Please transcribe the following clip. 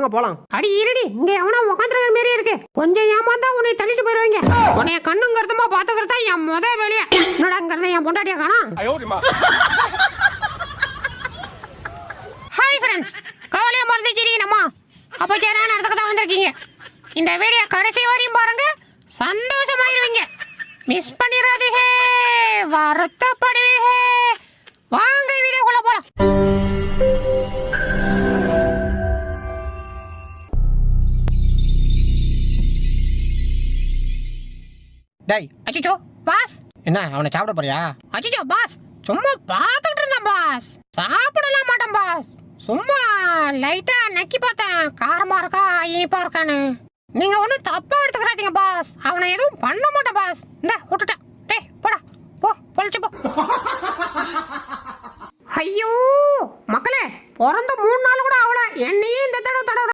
வாங்க போலாம். அடி இருடி, இங்க எவனா உட்காந்துருக்கிற மாதிரி இருக்கு. கொஞ்சம் ஏமாந்தா உன்னை தள்ளிட்டு போயிருவாங்க. உன்னைய கண்ணும் கருத்துமா பாத்துக்கிறதா என் முத வேலையா. என்னடாங்கிறத என் பொண்டாட்டியா காணா. ஹாய் ஃப்ரெண்ட்ஸ், கவலையா மறந்துச்சிருக்கீங்கம்மா. அப்பச்சாரான இடத்துக்கு தான் வந்திருக்கீங்க. இந்த வீடியோ கடைசி வரையும் பாருங்க, சந்தோஷமாயிருவீங்க. மிஸ் பண்ணிடாதீங்க, வருத்தப்படுவீங்க. வாங்க வீடியோக்குள்ள போலாம். டேய், அச்சோ பாஸ், என்ன அவனை சாப்பிட போறியா? அச்சோ பாஸ், சும்மா பார்த்துட்டு இருந்தேன் பாஸ். சாப்பிடலாம் மாட்டேன் பாஸ், சும்மா லைட்டா நக்கி பார்த்தேன், காரமா இருக்கா இனிப்பா இருக்கான்னு. நீங்க ஒன்றும் தப்பா எடுத்துக்கிறாதீங்க பாஸ், அவனை எதுவும் பண்ண மாட்டேன் பாஸ். இந்த விட்டுட்டேன். டேய் போடா, போ பொழிச்சு போ. ஐயோ மக்களே, பிறந்த 3 நாள் கூட அவளை என்னையே இந்த தடவை